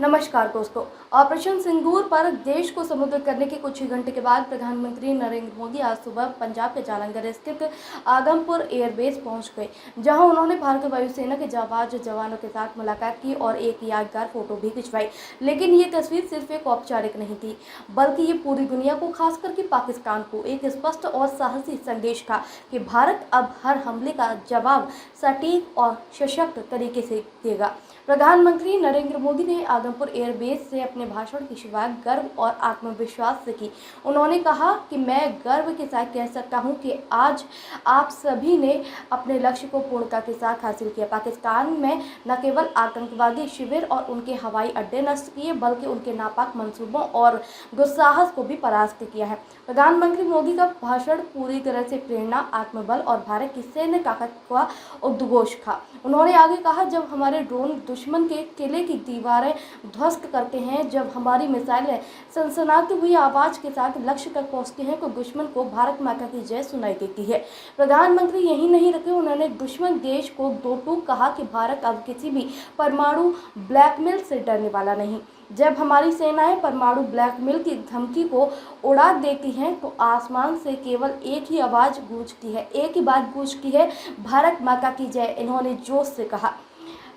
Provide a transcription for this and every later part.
नमस्कार दोस्तों। ऑपरेशन सिंदूर पर देश को समुद्र करने के कुछ ही घंटे के बाद प्रधानमंत्री नरेंद्र मोदी आज सुबह पंजाब के जालंधर स्थित आदमपुर एयरबेस पहुंच गए, जहां उन्होंने भारतीय वायुसेना के जाबाज जवानों के साथ मुलाकात की और एक यादगार फोटो भी खिंचवाई। लेकिन ये तस्वीर सिर्फ एक औपचारिक नहीं थी, बल्कि ये पूरी दुनिया को, खासकर कि पाकिस्तान को, एक स्पष्ट और साहसी संदेश था कि भारत अब हर हमले का जवाब सटीक और सशक्त तरीके से देगा। प्रधानमंत्री नरेंद्र मोदी ने आदमपुर एयरबेस से अपने भाषण की शुरुआत गर्व और आत्मविश्वास से की। उन्होंने कहा कि मैं गर्व के साथ कह सकता हूं कि आज आप सभी ने अपने लक्ष्य को पूर्णता के साथ हासिल किया। पाकिस्तान में न केवल आतंकवादी शिविर और उनके हवाई अड्डे नष्ट किए, बल्कि उनके नापाक मंसूबों और दुस्साहस को भी परास्त किया है। प्रधानमंत्री मोदी का भाषण पूरी तरह से प्रेरणा, आत्मबल और भारत की सैन्य ताकत का उद्घोष था। उन्होंने आगे कहा, जब हमारे ड्रोन दुश्मन के किले की दीवारें ध्वस्त करते हैं, जब हमारी मिसाइलें सनसनाती हुई आवाज के साथ लक्ष्य तक पहुंचती हैं, तो दुश्मन को भारत माता की जय सुनाई देती है। प्रधानमंत्री यही नहीं रखे, उन्होंने दुश्मन देश को दो टूक कहा कि भारत अब किसी भी परमाणु ब्लैकमेल से डरने वाला नहीं। जब हमारी सेनाएं परमाणु ब्लैकमेल की धमकी को उड़ा देती हैं, तो आसमान से केवल एक ही आवाज गूंजती है, एक ही बात गूंजती है, भारत माता की जय। इन्होंने जोश से कहा।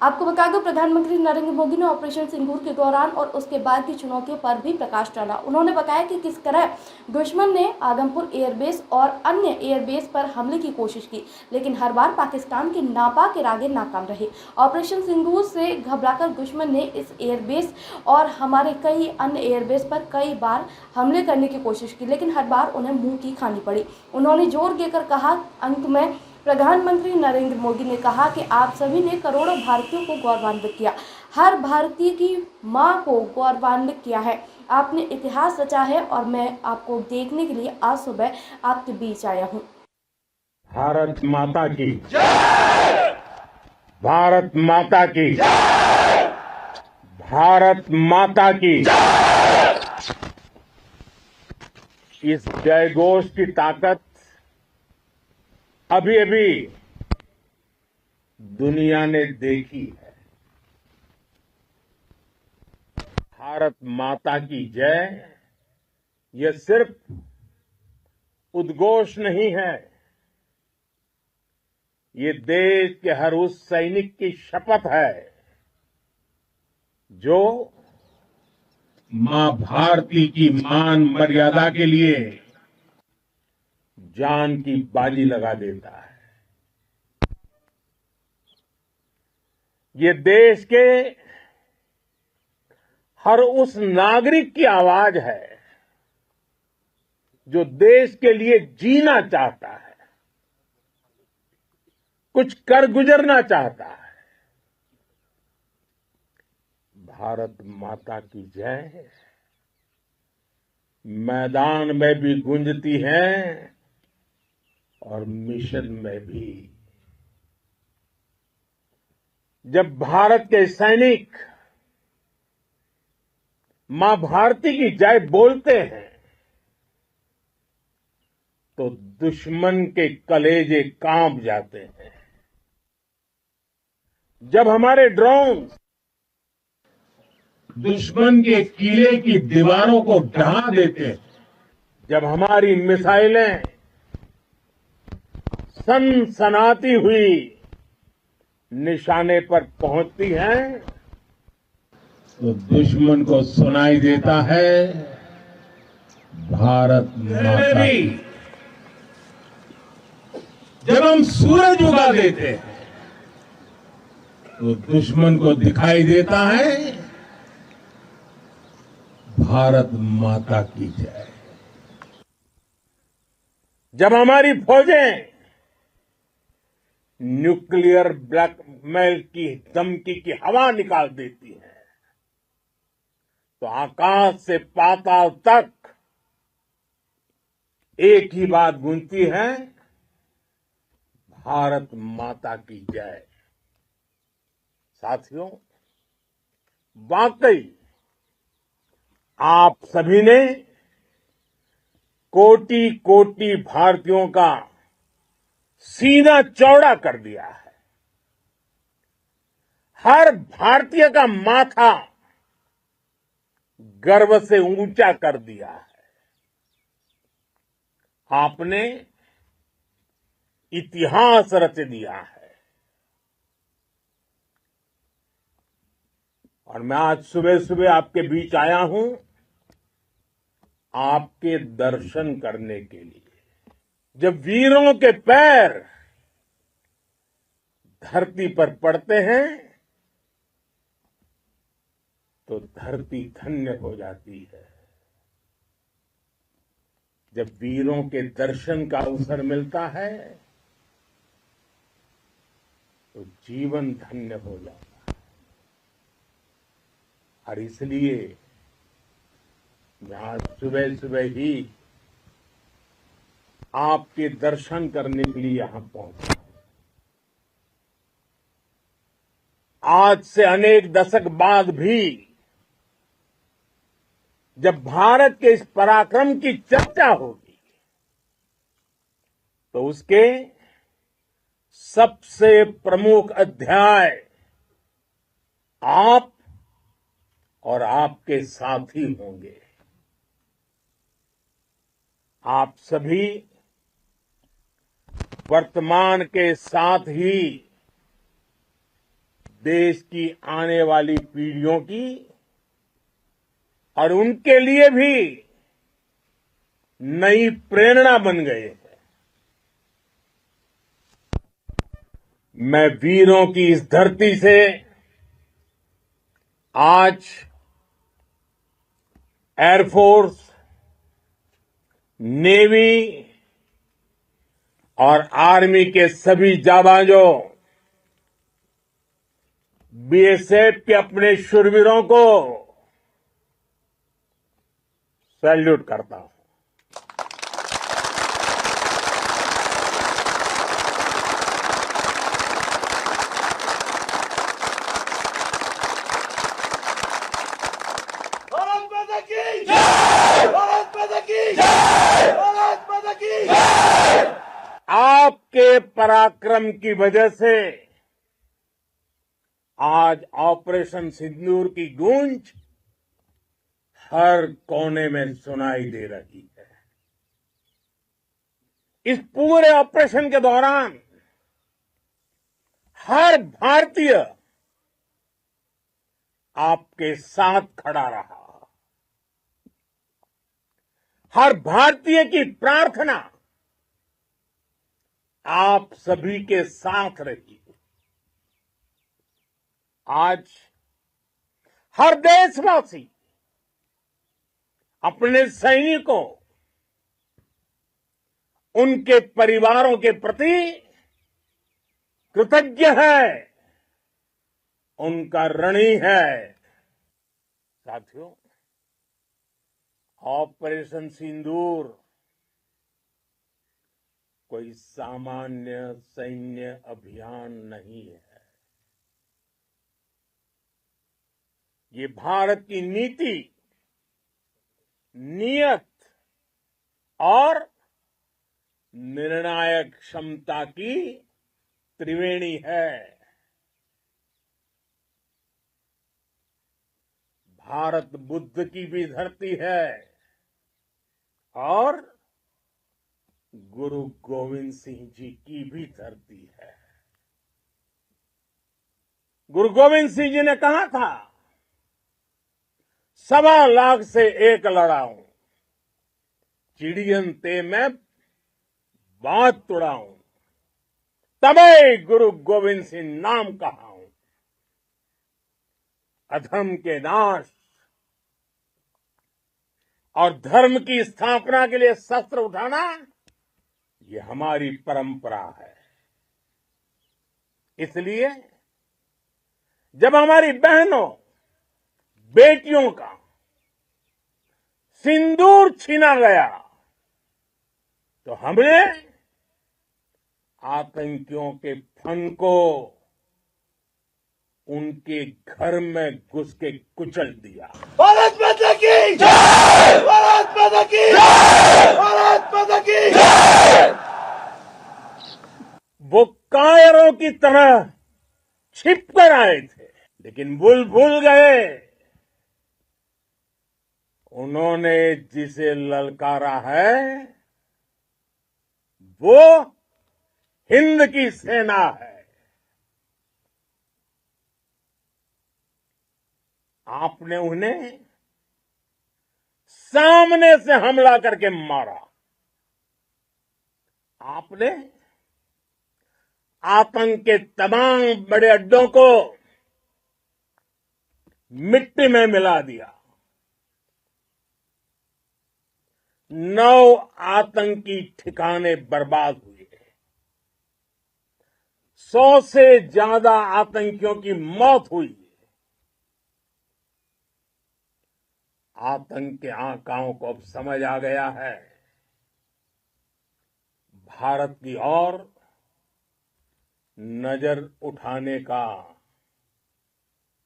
आपको बता दो, प्रधानमंत्री नरेंद्र मोदी ने ऑपरेशन सिंदूर के दौरान और उसके बाद की चुनौतियों पर भी प्रकाश डाला। उन्होंने बताया कि किस तरह दुश्मन ने आदमपुर एयरबेस और अन्य एयरबेस पर हमले की कोशिश की, लेकिन हर बार पाकिस्तान के नापाक इरादे नाकाम रहे। ऑपरेशन सिंदूर से घबराकर दुश्मन ने इस एयरबेस और हमारे कई अन्य एयरबेस पर कई बार हमले करने की कोशिश की, लेकिन हर बार उन्हें मुंह की खानी पड़ी। उन्होंने जोर देकर कहा। अंत में प्रधानमंत्री नरेंद्र मोदी ने कहा कि आप सभी ने करोड़ों भारतीयों को गौरवान्वित किया, हर भारतीय की मां को गौरवान्वित किया है। आपने इतिहास रचा है और मैं आपको देखने के लिए आज सुबह आपके बीच आया हूं। भारत माता की जय! भारत माता की जय! भारत माता की जय! इस जयघोष की ताकत अभी अभी दुनिया ने देखी है। भारत माता की जय यह सिर्फ उद्घोष नहीं है, ये देश के हर उस सैनिक की शपथ है जो मां भारती की मान मर्यादा के लिए जान की बाजी लगा देता है। ये देश के हर उस नागरिक की आवाज है जो देश के लिए जीना चाहता है, कुछ कर गुजरना चाहता है। भारत माता की जय मैदान में भी गूंजती है और मिशन में भी। जब भारत के सैनिक मां भारती की जय बोलते हैं, तो दुश्मन के कलेजे कांप जाते हैं। जब हमारे ड्रोन दुश्मन के किले की दीवारों को ढहा देते हैं, जब हमारी मिसाइलें सनसनाती हुई निशाने पर पहुंचती हैं, तो दुश्मन को सुनाई देता है भारत माता की। जब हम सूरज उगा देते हैं, तो दुश्मन को दिखाई देता है भारत माता की जय। जब हमारी फौजें न्यूक्लियर ब्लैकमेल की धमकी की हवा निकाल देती हैं, तो आकाश से पाताल तक एक ही बात गूंजती है, भारत माता की जय। साथियों, वाकई आप सभी ने कोटि कोटि भारतीयों का सीना चौड़ा कर दिया है। हर भारतीय का माथा गर्व से ऊंचा कर दिया है। आपने इतिहास रच दिया है। और मैं आज सुबह सुबह आपके बीच आया हूं आपके दर्शन करने के लिए। जब वीरों के पैर धरती पर पड़ते हैं तो धरती धन्य हो जाती है। जब वीरों के दर्शन का अवसर मिलता है तो जीवन धन्य हो जाता है। और इसलिए मैं आज सुबह सुबह ही आपके दर्शन करने के लिए यहां पहुंचा। आज से अनेक दशक बाद भी जब भारत के इस पराक्रम की चर्चा होगी तो उसके सबसे प्रमुख अध्याय आप और आपके साथी होंगे। आप सभी वर्तमान के साथ ही देश की आने वाली पीढ़ियों की और उनके लिए भी नई प्रेरणा बन गए हैं। मैं वीरों की इस धरती से आज एयरफोर्स, नेवी और आर्मी के सभी जाबाजों, बीएसएफ के अपने शूरवीरों को सैल्यूट करता हूं। भारत माता की जय! भारत माता की जय! भारत माता की जय! आपके पराक्रम की वजह से आज ऑपरेशन सिंदूर की गूंज हर कोने में सुनाई दे रही है। इस पूरे ऑपरेशन के दौरान हर भारतीय आपके साथ खड़ा रहा। हर भारतीय की प्रार्थना आप सभी के साथ रही। आज हर देशवासी अपने सैनिकों, उनके परिवारों के प्रति कृतज्ञ है, उनका ऋणी है। साथियों, ऑपरेशन सिंदूर कोई सामान्य सैन्य अभियान नहीं है। ये भारत की नीति, नियत और निर्णायक क्षमता की त्रिवेणी है। भारत बुद्ध की भी धरती है और गुरु गोविंद सिंह जी की भी धरती है। गुरु गोविंद सिंह जी ने कहा था, 1.25 लाख से एक लड़ाऊं, चिड़ियन ते मैं बात तुड़ाऊं, तबे गुरु गोविंद सिंह नाम कहाऊं। अधर्म के नाश और धर्म की स्थापना के लिए शस्त्र उठाना, ये हमारी परंपरा है। इसलिए जब हमारी बहनों, बेटियों का सिंदूर छीना गया तो हमने आतंकियों के फन को उनके घर में घुस के कुचल दिया। भारत माता की जय! भारत माता की जय! भारत माता की जय! वो कायरों की तरह छिप कर आए थे, लेकिन भूल गए उन्होंने जिसे ललकारा है वो हिंद की सेना है। आपने उन्हें सामने से हमला करके मारा। आपने आतंक के तमाम बड़े अड्डों को मिट्टी में मिला दिया। 9 आतंकी ठिकाने बर्बाद हुए। 100 से ज्यादा आतंकियों की मौत हुई। आतंक के आकाओं को अब समझ आ गया है भारत की ओर नजर उठाने का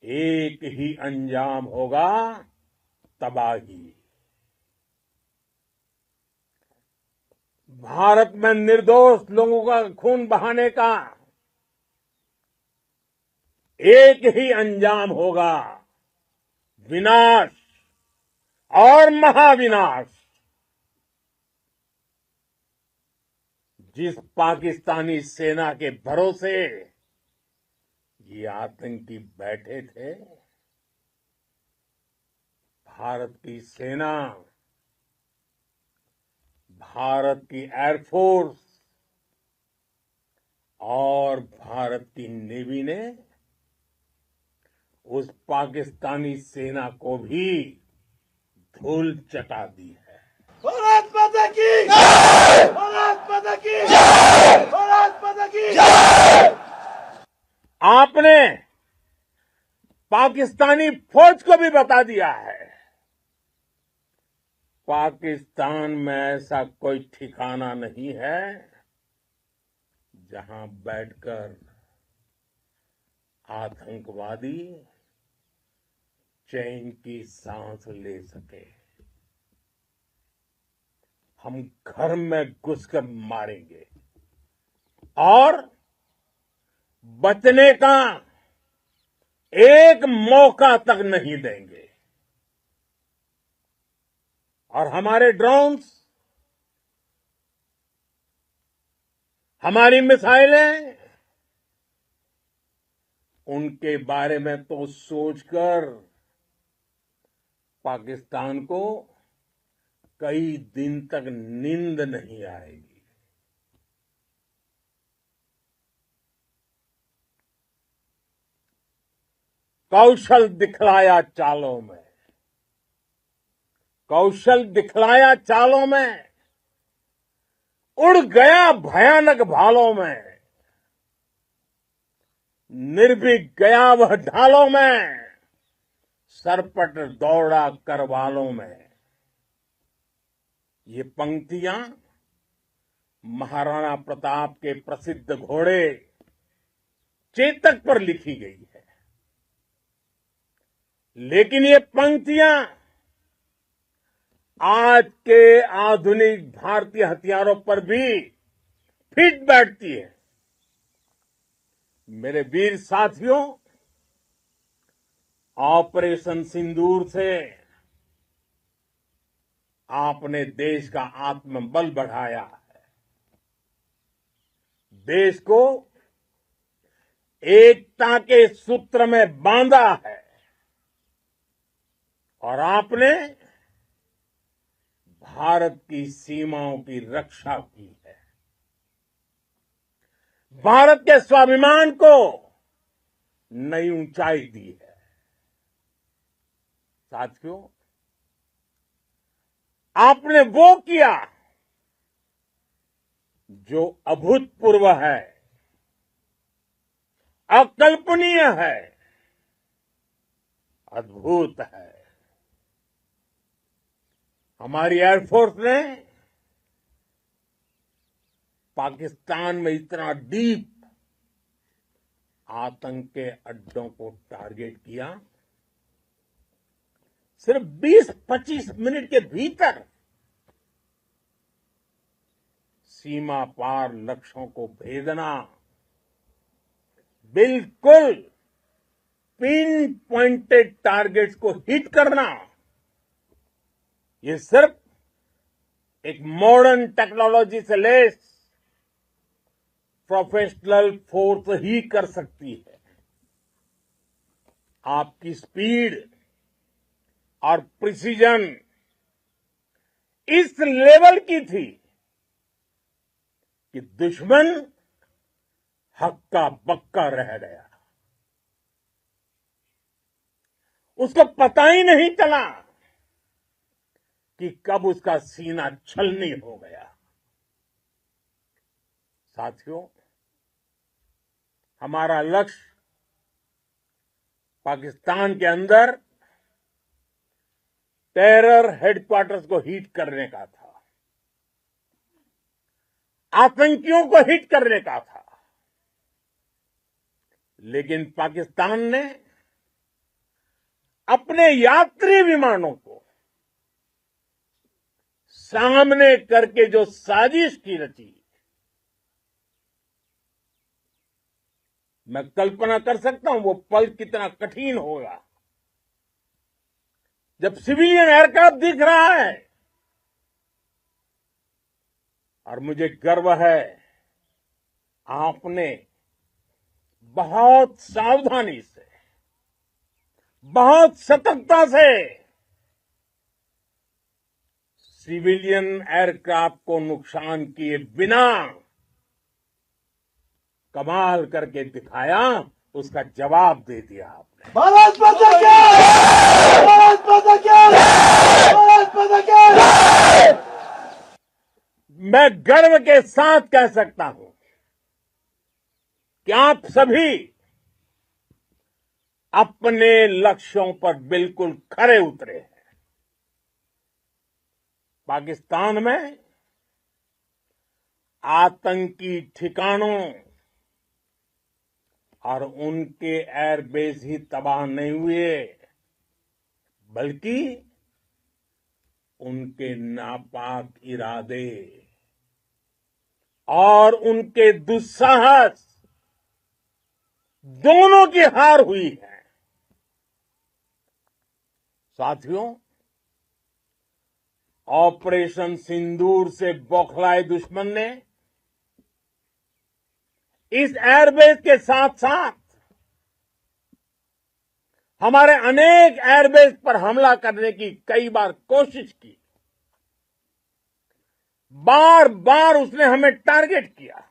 एक ही अंजाम होगा, तबाही। भारत में निर्दोष लोगों का खून बहाने का एक ही अंजाम होगा, विनाश और महाविनाश। जिस पाकिस्तानी सेना के भरोसे ये आतंकी बैठे थे, भारत की सेना, भारत की एयरफोर्स और भारत की नेवी ने उस पाकिस्तानी सेना को भी धूल चटा दी है। भारत माता की जय! भारत माता की जय! भारत माता की जय! आपने पाकिस्तानी फौज को भी बता दिया है, पाकिस्तान में ऐसा कोई ठिकाना नहीं है जहां बैठकर आतंकवादी चैन की सांस ले सके। हम घर में घुसकर मारेंगे और बचने का एक मौका तक नहीं देंगे। और हमारे ड्रोन्स, हमारी मिसाइलें, उनके बारे में तो सोचकर पाकिस्तान को कई दिन तक नींद नहीं आएगी। कौशल दिखलाया चालों में, कौशल दिखलाया चालों में, उड़ गया भयानक भालों में, निर्भीक गया वह ढालों में, सरपट दौड़ा करवालों में। ये पंक्तियां महाराणा प्रताप के प्रसिद्ध घोड़े चेतक पर लिखी गई है। लेकिन ये पंक्तियां आज के आधुनिक भारतीय हथियारों पर भी फिट बैठती है। मेरे वीर साथियों, ऑपरेशन सिंदूर से आपने देश का आत्मबल बढ़ाया है, देश को एकता के सूत्र में बांधा है और आपने भारत की सीमाओं की रक्षा की है। भारत के स्वाभिमान को नई ऊंचाई दी है। साथियों, आपने वो किया जो अभूतपूर्व है, अकल्पनीय है, अद्भुत है। हमारी एयरफोर्स ने पाकिस्तान में इतना डीप आतंक के अड्डों को टारगेट किया, सिर्फ 20-25 मिनट के भीतर सीमा पार लक्ष्यों को भेदना, बिल्कुल पिन पॉइंटेड टारगेट्स को हिट करना, ये सिर्फ एक मॉडर्न टेक्नोलॉजी से लेस प्रोफेशनल फोर्स ही कर सकती है। आपकी स्पीड और प्रिसीजन इस लेवल की थी कि दुश्मन हक्का बक्का रह गया। उसको पता ही नहीं चला कि कब उसका सीना छलनी हो गया। साथियों, हमारा लक्ष्य पाकिस्तान के अंदर टेरर हेडक्वार्टर्स को हिट करने का था, आतंकियों को हिट करने का था। लेकिन पाकिस्तान ने अपने यात्री विमानों को सामने करके जो साजिश की रची, मैं कल्पना कर सकता हूं वो पल कितना कठिन होगा जब सिविलियन एयरक्राफ्ट दिख रहा है। और मुझे गर्व है, आपने बहुत सावधानी से, बहुत सतर्कता से सिविलियन एयरक्राफ्ट को नुकसान किए बिना कमाल करके दिखाया, उसका जवाब दे दिया आपने। भारत माता की! भारत माता की! भारत माता की! मैं गर्व के साथ कह सकता हूं कि आप सभी अपने लक्ष्यों पर बिल्कुल खरे उतरे हैं। पाकिस्तान में आतंकी ठिकानों और उनके एयरबेस ही तबाह नहीं हुए, बल्कि उनके नापाक इरादे और उनके दुस्साहस दोनों की हार हुई है। साथियों, ऑपरेशन सिंदूर से बौखलाए दुश्मन ने इस एयरबेस के साथ साथ हमारे अनेक एयरबेस पर हमला करने की कई बार कोशिश की। बार बार उसने हमें टारगेट किया,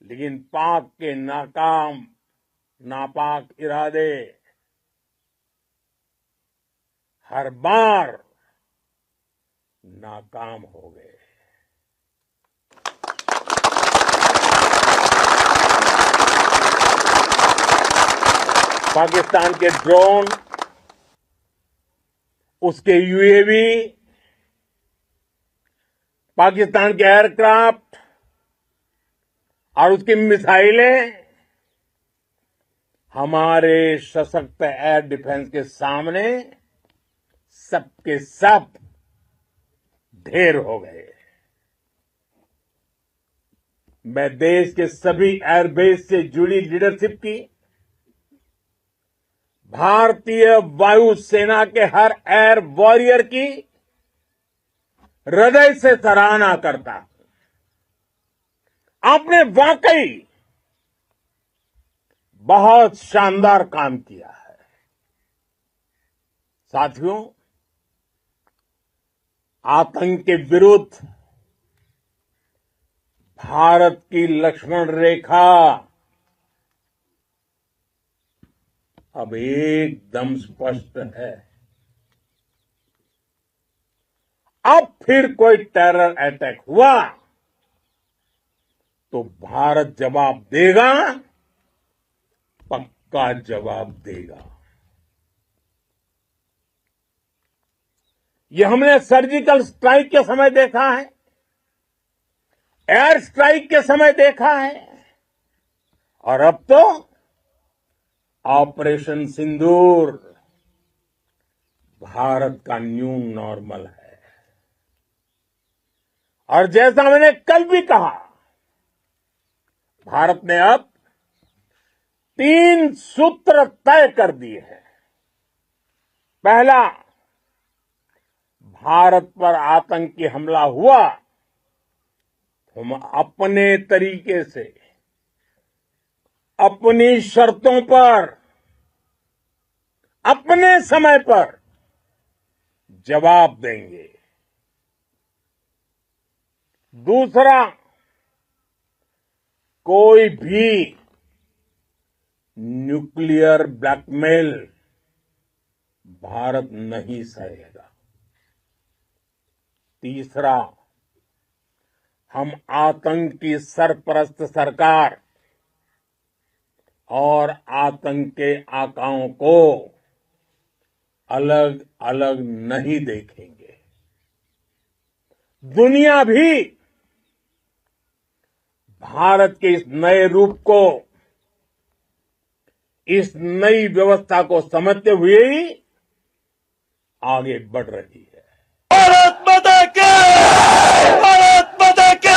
लेकिन पाक के नापाक इरादे हर बार नाकाम हो गए। पाकिस्तान के ड्रोन, उसके यूएवी, पाकिस्तान के एयरक्राफ्ट और उसकी मिसाइलें हमारे सशक्त एयर डिफेंस के सामने सबके सब ढेर हो गए। मैं देश के सभी एयरबेस से जुड़ी लीडरशिप की, भारतीय वायुसेना के हर एयर वॉरियर की हृदय से सराहना करता हूं। आपने वाकई बहुत शानदार काम किया है। साथियों, आतंक के विरुद्ध भारत की लक्ष्मण रेखा अब एकदम स्पष्ट है। अब फिर कोई टेरर अटैक हुआ तो भारत जवाब देगा, पक्का जवाब देगा। ये हमने सर्जिकल स्ट्राइक के समय देखा है, एयर स्ट्राइक के समय देखा है, और अब तो ऑपरेशन सिंदूर भारत का न्यू नॉर्मल है। और जैसा मैंने कल भी कहा, भारत ने अब 3 सूत्र तय कर दिए हैं। पहला, भारत पर आतंकी हमला हुआ, हम अपने तरीके से, अपनी शर्तों पर, अपने समय पर जवाब देंगे। दूसरा, कोई भी न्यूक्लियर ब्लैकमेल भारत नहीं सहेगा। तीसरा, हम आतंक की सरपरस्त सरकार और आतंक के आकाओं को अलग अलग नहीं देखेंगे। दुनिया भी भारत के इस नए रूप को, इस नई व्यवस्था को समझते हुए ही आगे बढ़ रही है। भारत माता की! भारत माता की!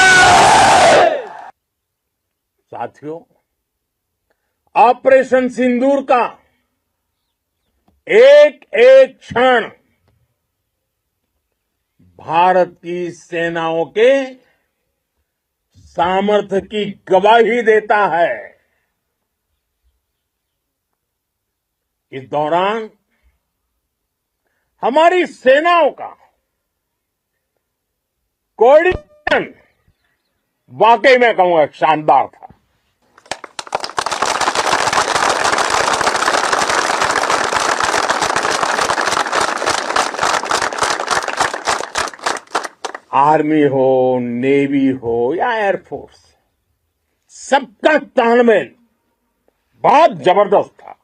साथियों, ऑपरेशन सिंदूर का एक एक क्षण भारत की सेनाओं के सामर्थ्य की गवाही देता है। इस दौरान हमारी सेनाओं का कोऑर्डिनेशन वाकई में कहूंगा शानदार था। आर्मी हो, नेवी हो या एयरफोर्स, सबका तालमेल बहुत जबरदस्त था।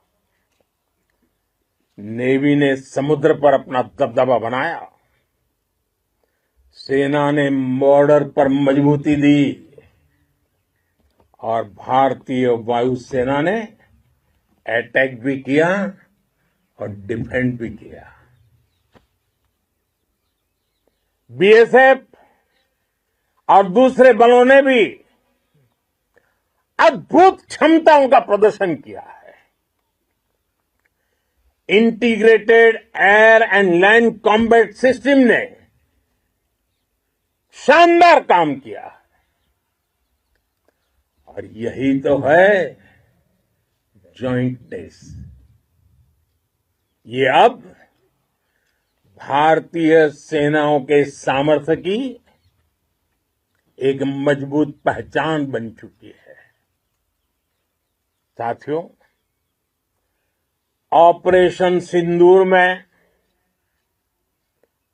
नेवी ने समुद्र पर अपना दबदबा बनाया, सेना ने बॉर्डर पर मजबूती दी और भारतीय वायुसेना ने अटैक भी किया और डिफेंड भी किया। बीएसएफ और दूसरे बलों ने भी अद्भुत क्षमताओं का प्रदर्शन किया है। Integrated air and land combat system ने शानदार काम किया है। और यही तो है जॉइंटनेस। ये अब भारतीय सेनाओं के सामर्थ्य की एक मजबूत पहचान बन चुकी है। साथियों, ऑपरेशन सिंदूर में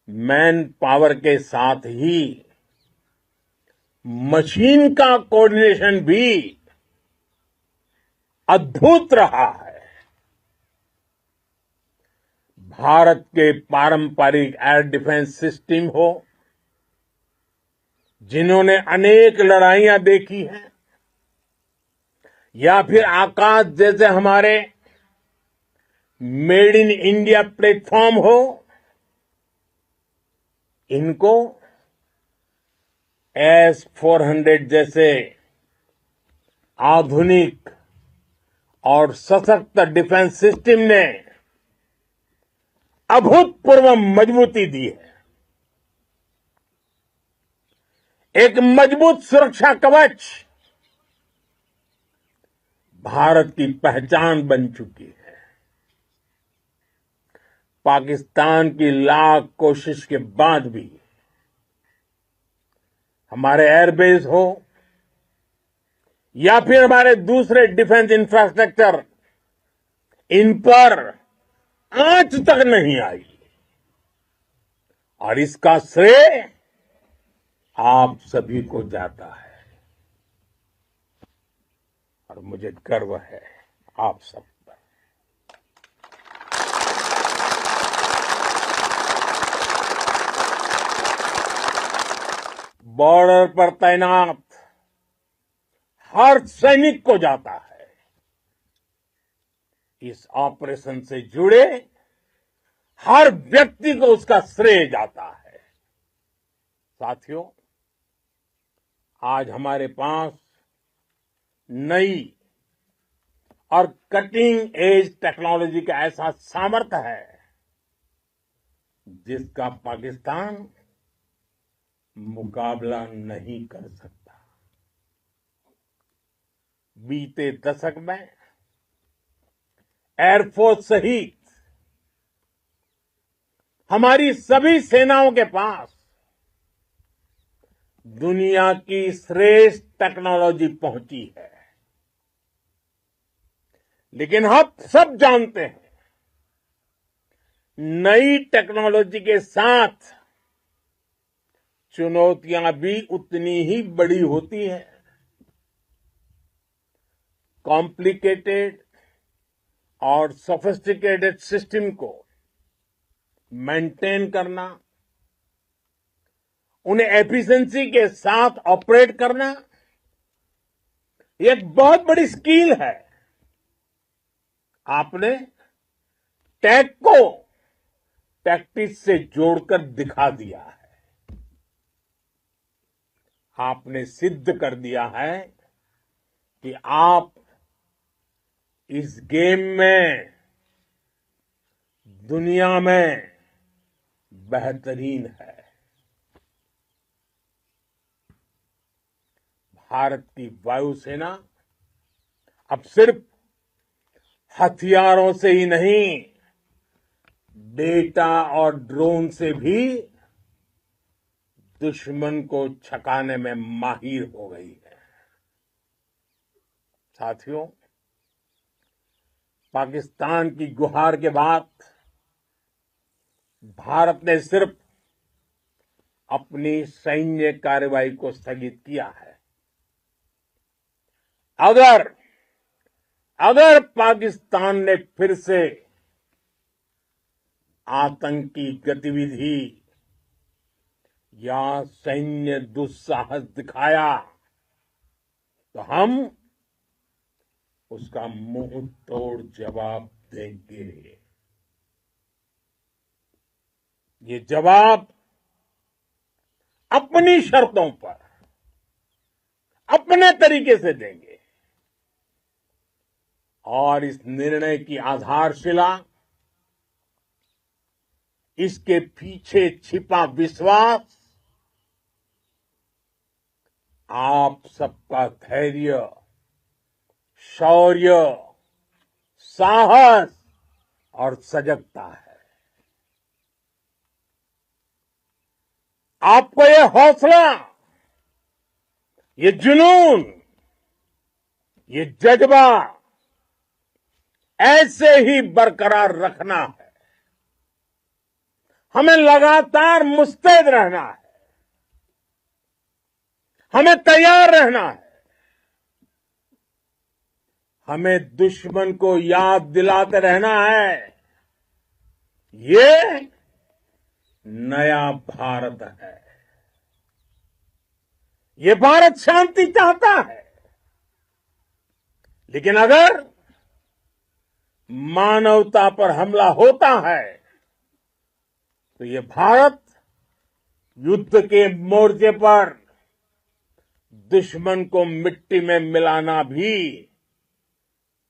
मैन पावर के साथ ही मशीन का कोऑर्डिनेशन भी अद्भुत रहा है। भारत के पारंपरिक एयर डिफेंस सिस्टम हो, जिन्होंने अनेक लड़ाइयां देखी हैं, या फिर आकाश जैसे हमारे मेड इन इंडिया प्लेटफॉर्म हो, इनको S-400 जैसे आधुनिक और सशक्त डिफेंस सिस्टम ने अभूतपूर्व मजबूती दी है। एक मजबूत सुरक्षा कवच भारत की पहचान बन चुकी है। पाकिस्तान की लाख कोशिश के बाद भी हमारे एयरबेस हो या फिर हमारे दूसरे डिफेंस इंफ्रास्ट्रक्चर, इन पर आंच तक नहीं आई। और इसका श्रेय आप सभी को जाता है और मुझे गर्व है आप सब पर। बॉर्डर पर तैनात हर सैनिक को जाता है। इस ऑपरेशन से जुड़े हर व्यक्ति को उसका श्रेय जाता है। साथियों, आज हमारे पास नई और कटिंग एज टेक्नोलॉजी का ऐसा सामर्थ्य है जिसका पाकिस्तान मुकाबला नहीं कर सकता। बीते दशक में एयरफोर्स सहित हमारी सभी सेनाओं के पास दुनिया की श्रेष्ठ टेक्नोलॉजी पहुंची है। लेकिन हम सब जानते हैं, नई टेक्नोलॉजी के साथ चुनौतियां भी उतनी ही बड़ी होती हैं। कॉम्प्लिकेटेड और सोफिस्टिकेटेड सिस्टम को मेंटेन करना, उन्हें एफिशिएंसी के साथ ऑपरेट करना, ये एक बहुत बड़ी स्किल है। आपने टेक को टैक्टिक्स से जोड़कर दिखा दिया है। आपने सिद्ध कर दिया है कि आप इस गेम में दुनिया में बेहतरीन है। भारत की वायुसेना अब सिर्फ हथियारों से ही नहीं, डेटा और ड्रोन से भी दुश्मन को छकाने में माहिर हो गई है। साथियों, पाकिस्तान की गुहार के बाद भारत ने सिर्फ अपनी सैन्य कार्रवाई को स्थगित किया है। अगर पाकिस्तान ने फिर से आतंकी गतिविधि या सैन्य दुस्साहस दिखाया तो हम उसका मुंह तोड़ जवाब देंगे। ये जवाब अपनी शर्तों पर, अपने तरीके से देंगे। और इस निर्णय की आधारशिला, इसके पीछे छिपा विश्वास आप सबका धैर्य, शौर्य, साहस और सजगता है। आपको ये हौसला, ये जुनून, ये जज्बा ऐसे ही बरकरार रखना है। हमें लगातार मुस्तैद रहना है, हमें तैयार रहना है। हमें दुश्मन को याद दिलाते रहना है, ये नया भारत है। ये भारत शांति चाहता है, लेकिन अगर मानवता पर हमला होता है तो ये भारत युद्ध के मोर्चे पर दुश्मन को मिट्टी में मिलाना भी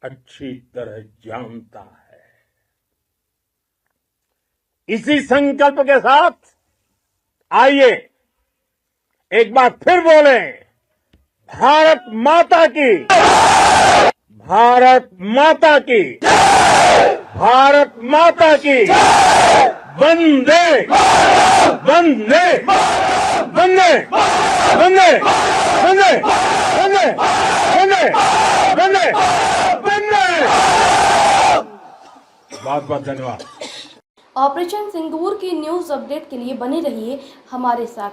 अच्छी तरह जानता है। इसी संकल्प के साथ आइए एक बार फिर बोलें, भारत माता की, भारत माता की, भारत माता की, वंदे वंदे वंदे वंदे वंदे वंदे वंदे वंदे वंदे। बहुत बहुत धन्यवाद। ऑपरेशन सिंदूर की न्यूज़ अपडेट के लिए बने रहिए हमारे साथ।